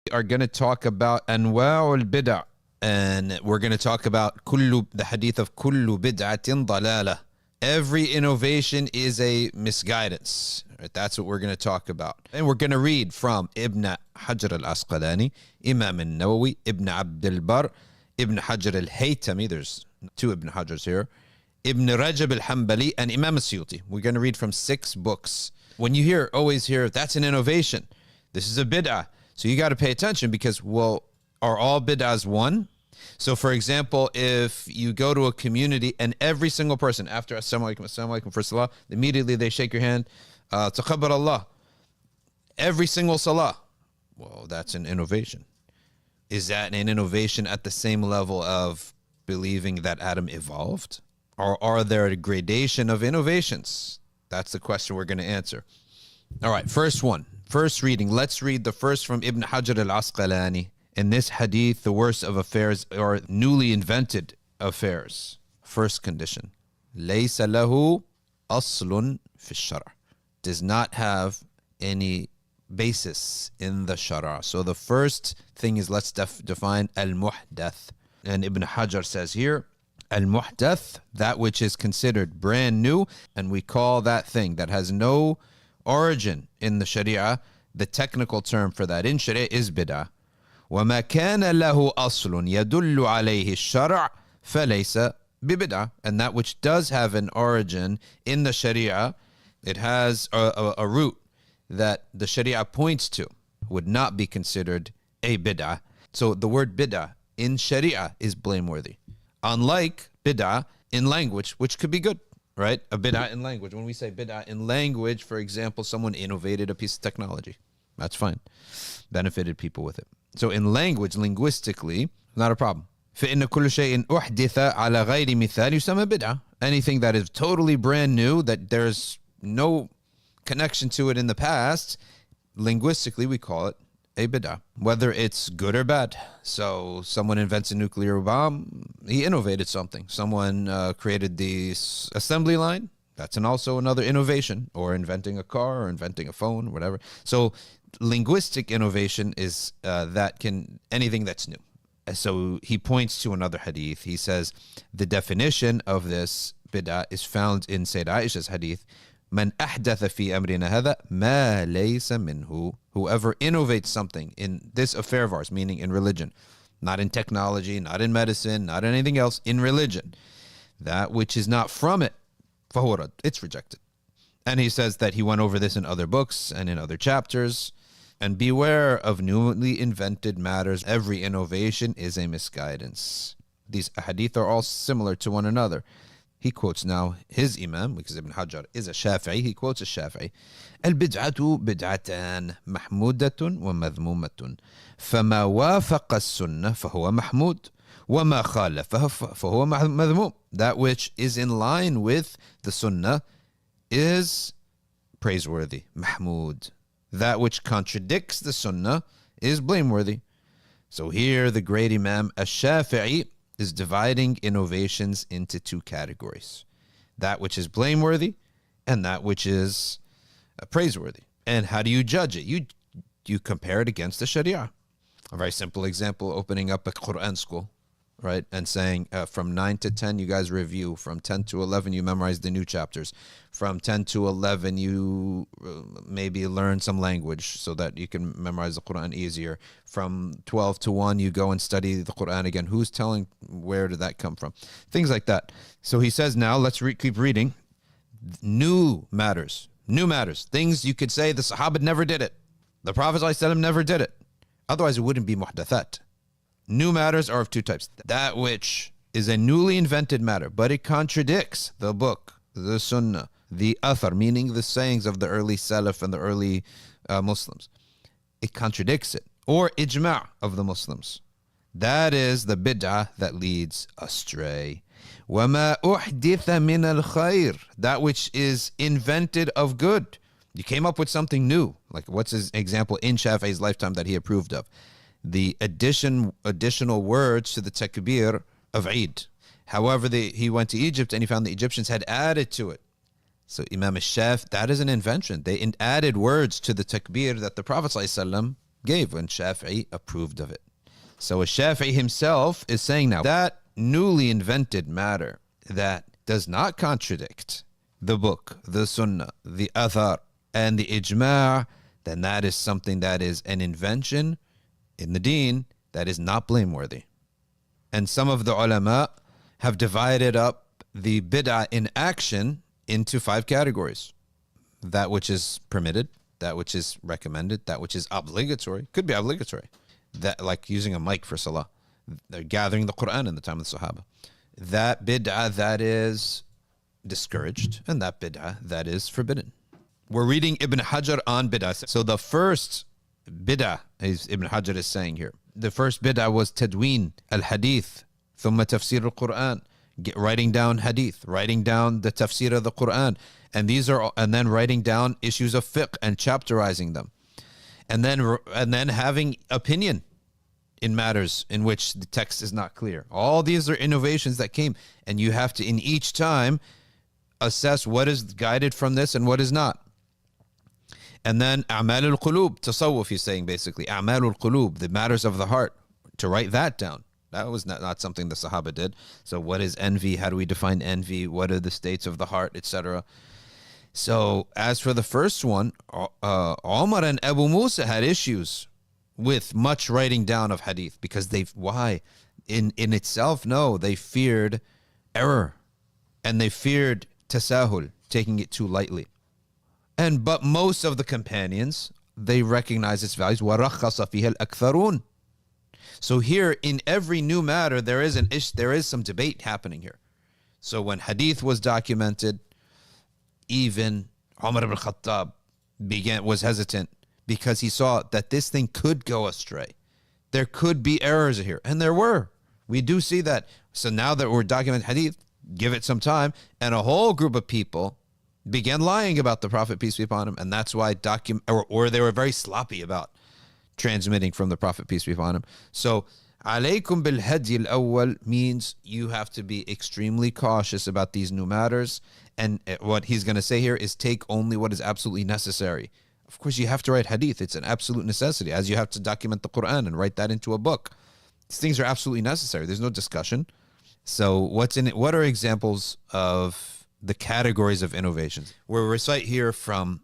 are going to talk about anwa'ul bid'ah, and we're going to talk about the hadith of kullu bid'atin dalalah. Every innovation is a misguidance. Right? That's what we're going to talk about. And we're going to read from Ibn Hajar al-Asqalani, Imam al-Nawawi, Ibn Abd al-Bar, Ibn Hajar al-Haytami. There's two Ibn Hajars here. Ibn Rajab al-Hanbali, and Imam al-Suyuti. We're going to read from 6 books. When you always hear, that's an innovation. This is a bid'ah. So you got to pay attention because, well, are all bid'ahs one? So, for example, if you go to a community and every single person, after assalamu alaikum for salah, immediately they shake your hand, taqabbal Allah. Every single salah. Well, that's an innovation. Is that an innovation at the same level of believing that Adam evolved? Or are there a gradation of innovations? That's the question we're going to answer. All right, first reading. Let's read the first from Ibn Hajar al-Asqalani. In this hadith, the worst of affairs are newly invented affairs. First condition. لَيْسَ لَهُ أَصْلٌ فِي الشَّرْعِ. Does not have any basis in the shara. So the first thing is, let's define al-muhdath. And Ibn Hajar says here, al-muhdath, that which is considered brand new, and we call that thing that has no origin in the sharia, the technical term for that in sharia is bid'ah. وَمَا كَانَ لَهُ أَصْلٌ يَدُلُّ عَلَيْهِ الشَّرْعِ فَلَيْسَ بِبِدْعَةٍ. And that which does have an origin in the sharia, it has a root that the sharia points to, would not be considered a bid'ah. So the word bid'ah in sharia is blameworthy. Unlike bid'ah in language, which could be good, right? A bid'ah in language. When we say bid'ah in language, for example, someone innovated a piece of technology. That's fine. Benefited people with it. So in language, linguistically, not a problem. فَإِنَّ كُلُّ شَيْءٍ أُحْدِثَ عَلَى غَيْرِ مِثَالٍ يُسَمَّى بِدْعَةً. Anything that is totally brand new, that there's no connection to it in the past, linguistically we call it a bid'ah, whether it's good or bad. So someone invents a nuclear bomb, he innovated something. Someone created the assembly line, that's also another innovation, or inventing a car, or inventing a phone, whatever. So linguistic innovation is anything that's new. So he points to another hadith. He says the definition of this bid'ah is found in Sayyidah Aisha's hadith. Man ahdatha fi amrina hadha ma laysa minhu. Whoever innovates something in this affair of ours, meaning in religion, not in technology, not in medicine, not in anything else, in religion, that which is not from it, fahuwa rad, it's rejected. And he says that he went over this in other books and in other chapters. And beware of newly invented matters. Every innovation is a misguidance. These hadith are all similar to one another. He quotes now his Imam, because Ibn Hajar is a Shafi'i. He quotes a Shafi'i. البدعة بدعتان محمودة ومذمومة فما وافق السنة فهو محمود وما خالفه فهو مذموم. That which is in line with the Sunnah is praiseworthy, mahmud. That which contradicts the Sunnah is blameworthy. So here the great Imam Shafi'i is dividing innovations into 2 categories. That which is blameworthy and that which is praiseworthy. And how do you judge it? You compare it against the Sharia. A very simple example, opening up a Quran school, right? And saying from 9 to 10, you guys review. From 10 to 11, you memorize the new chapters. From 10 to 11, you maybe learn some language so that you can memorize the Quran easier. From 12 to 1, you go and study the Quran again. Who's telling where did that come from? Things like that. So he says now, let's keep reading. New matters. Things you could say the Sahaba never did it. The Prophet ﷺ never did it. Otherwise, it wouldn't be muhdathat. New matters are of 2 types. That which is a newly invented matter, but it contradicts the book, the Sunnah, the athar, meaning the sayings of the early Salaf and the early Muslims. It contradicts it. Or ijma' of the Muslims. That is the bid'ah that leads astray. وَمَا أُحْدِثَ مِنَ الْخَيْرِ. That which is invented of good. You came up with something new. Like what's his example in Shafi'i's lifetime that he approved of? The additional words to the takbir of Eid. However, he went to Egypt and he found the Egyptians had added to it. So Imam Shafi'i, that is an invention. They added words to the takbir that the Prophet ﷺ gave when Shafi'i approved of it. So Shafi'i himself is saying now that newly invented matter that does not contradict the book, the sunnah, the athar, and the ijma', then that is something that is an invention in the deen that is not blameworthy. And some of the ulama have divided up the bid'ah in action into 5 categories. That which is permitted, that which is recommended, that which is obligatory, could be obligatory, that like using a mic for salah, they're gathering the Quran in the time of the Sahaba. That bid'ah that is discouraged, and that bid'ah that is forbidden. We're reading Ibn Hajar on bid'ah. So the first bid'ah, is Ibn Hajar is saying here, the first bid'ah was tadween al-hadith, thumma tafsir al-Quran, writing down hadith, writing down the tafsir of the Quran, and then writing down issues of fiqh and chapterizing them, and then having opinion in matters in which the text is not clear. All these are innovations that came, and you have to in each time assess what is guided from this and what is not. And then a'mal al-qulub, tasawwuf, he's saying basically a'mal al-qulub, the matters of the heart, to write that down. That was not something the Sahaba did. So what is envy? How do we define envy? What are the states of the heart, etc.? So as for the first one, Omar and Abu Musa had issues with much writing down of hadith, because in itself, no, they feared error, and they feared tasahul, taking it too lightly. But most of the companions, they recognize its values. وَرَخَّصَ فِيهَا الْأَكْثَرُونَ. So here, in every new matter, there is some debate happening here. So when hadith was documented, even Umar ibn Khattab was hesitant, because he saw that this thing could go astray. There could be errors here, and there were. We do see that. So now that we're documenting hadith, give it some time, and a whole group of people began lying about the Prophet, peace be upon him, and that's why or they were very sloppy about transmitting from the Prophet, peace be upon him. So alaykum bil hadi al-awwal means you have to be extremely cautious about these new matters, and what he's going to say here is take only what is absolutely necessary. Of course, you have to write hadith. It's an absolute necessity, as you have to document the Quran and write that into a book. These things are absolutely necessary. There's no discussion. So what's in it? What are examples of the categories of innovations? We'll recite here from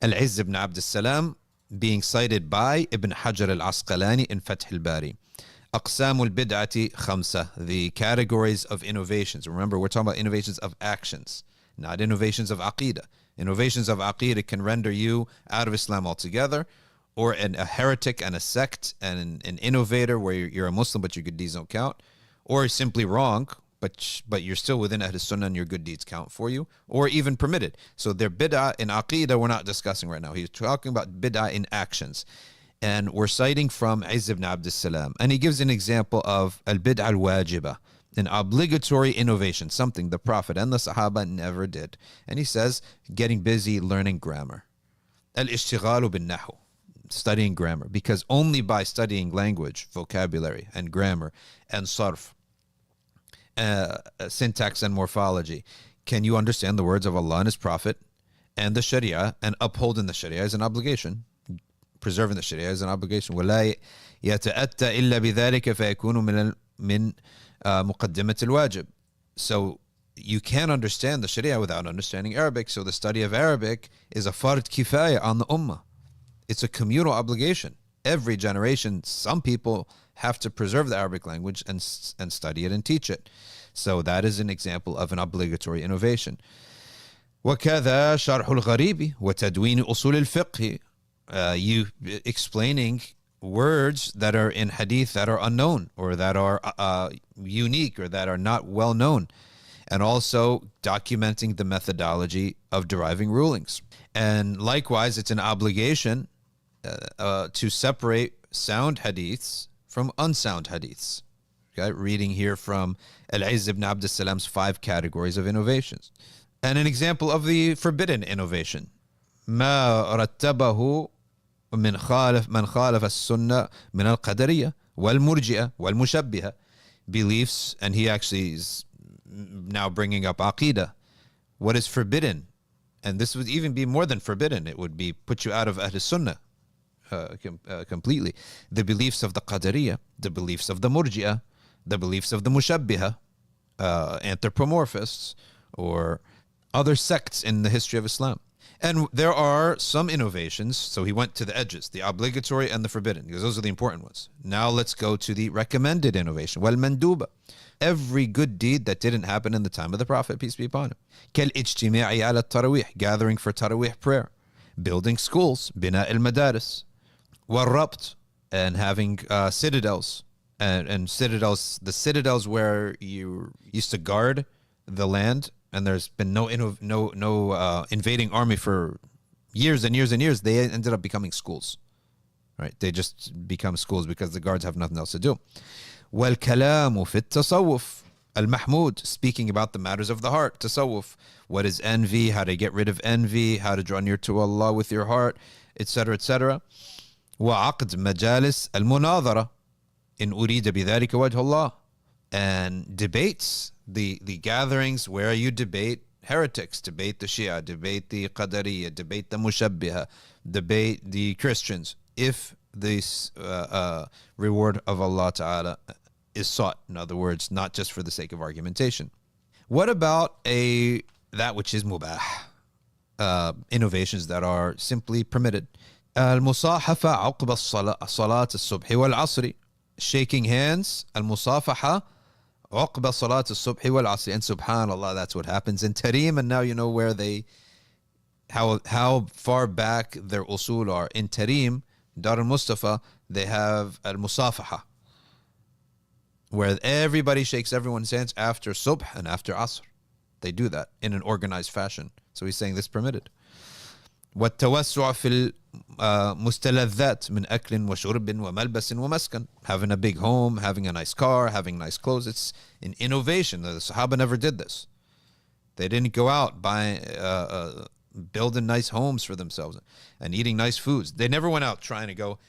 Al-Izz ibn Abd al-Salam, being cited by Ibn Hajar al-Asqalani in Fath al-Bari. Aqsam al-bid'ati khamsa, the categories of innovations. Remember, we're talking about innovations of actions, not innovations of aqeedah. Innovations of aqeedah can render you out of Islam altogether, or a heretic and a sect and an innovator where you're a Muslim but your good deeds don't count, or simply wrong, but you're still within Ahlus Sunnah and your good deeds count for you, or even permitted. So they're bid'ah in aqeedah we're not discussing right now. He's talking about bid'ah in actions. And we're citing from Izz ibn Abd al-Salam. And he gives an example of al-bid'ah al-wajibah, an obligatory innovation, something the Prophet and the Sahaba never did. And he says, getting busy learning grammar. Al-ishtighalu bin-nahu, studying grammar. Because only by studying language, vocabulary, and grammar, and sarf, syntax and morphology, can you understand the words of Allah and His Prophet and the Sharia, and upholding the Sharia is an obligation. Preserving the Sharia is an obligation. وَلَا يَتَأَتَّى إِلَّا بِذَلِكَ فَيَكُونُ مِنْ مُقَدِّمَةِ الْوَاجِبِ. So you can't understand the Sharia without understanding Arabic. So the study of Arabic is a fard kifaya on the Ummah. It's a communal obligation. Every generation, some people have to preserve the Arabic language and study it and teach it. So that is an example of an obligatory innovation. وَكَذَا شَرْحُ الْغَرِيبِ وَتَدْوِينِ أُصُولِ الْفِقْهِ. You explaining words that are in hadith that are unknown, or that are unique, or that are not well known, and also documenting the methodology of deriving rulings. And likewise, it's an obligation to separate sound hadiths from unsound hadiths. Okay, reading here from Al-Izz ibn Abd al-Salam's 5 categories of innovations. And an example of the forbidden innovation. ما رتبه من خالف السنة من القدرية والمرجئة والمشبهة, beliefs, and he actually is now bringing up aqeedah. What is forbidden? And this would even be more than forbidden. It would be put you out of Ahlus Sunnah. completely. The beliefs of the Qadariyah, the beliefs of the Murji'ah, the beliefs of the Mushabbihah, anthropomorphists, or other sects in the history of Islam. And there are some innovations. So he went to the edges, the obligatory and the forbidden, because those are the important ones. Now let's go to the recommended innovation. Wal manduba. Every good deed that didn't happen in the time of the Prophet, peace be upon him. Kal ijtima'i ala tarawih, gathering for tarawih prayer. Building schools, bina al-madaris. Wal rabt, and having citadels. And citadels, the citadels where you used to guard the land, and there's been no invading army for years and years and years. They ended up becoming schools, right? They just become schools because the guards have nothing else to do. وَالْكَلَامُ فِي التَّصَوُّفِ al-mahmud, speaking about the matters of the heart, tasawwuf. What is envy, how to get rid of envy, how to draw near to Allah with your heart, etc., etc. وَعَقْدْ مَجَالِسْ الْمُنَاظَرَةِ إِنْ أُرِيدَ بِذَلِكَ وَجْهُ اللَّهِ, and debates, the gatherings where you debate heretics, debate the Shia, debate the Qadariyah, debate the Mushabbiha, debate the Christians, if this reward of Allah Ta'ala is sought. In other words, not just for the sake of argumentation. What about that which is mubah? Innovations that are simply permitted. Al-musahafa uqba salat al-subhi wal-asri. Shaking hands, al-musafaha uqba salat al-subhi wal-asri. And subhanallah, that's what happens in Tarim. And now you know where how far back their usul are. In Tarim, Dar al-Mustafa, they have al-musafaha, where everybody shakes everyone's hands after subh and after asr. They do that in an organized fashion. So he's saying this permitted. وَالتَّوَسُّعَ فِي الْمُسْتَلَذَّاتِ مِنْ أَكْلٍ وَشُرْبٍ وَمَلْبَسٍ وَمَسْكَنٍ. Having a big home, having a nice car, having nice clothes. It's an innovation. The Sahaba never did this. They didn't go out buying, building nice homes for themselves and eating nice foods. They never went out trying to go,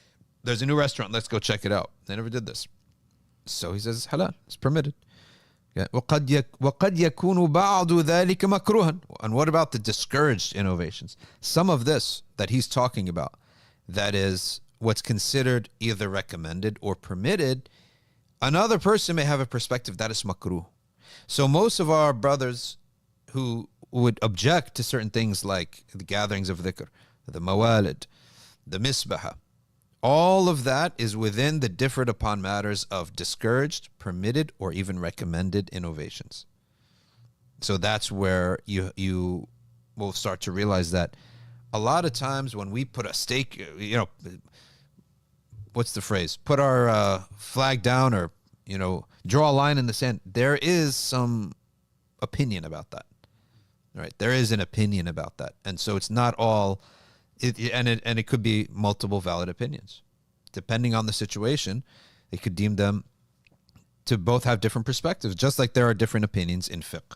there's a new restaurant, let's go check it out. They never did this. So he says it's halal, it's permitted. وَقَدْ يَكُونُ بَعْضُ ذَلِكَ مَكْرُوهًا. And what about the discouraged innovations? Some of this that he's talking about, that is what's considered either recommended or permitted, another person may have a perspective that is makruh. So most of our brothers who would object to certain things like the gatherings of dhikr, the mawalid, the misbah, all of that is within the differed upon matters of discouraged, permitted, or even recommended innovations. So that's where you will start to realize that a lot of times when we put a stake, what's the phrase? Put our flag down, or, draw a line in the sand. There is some opinion about that, right? There is an opinion about that. And so it's not all... It could be multiple valid opinions. Depending on the situation, it could deem them to both have different perspectives, just like there are different opinions in fiqh.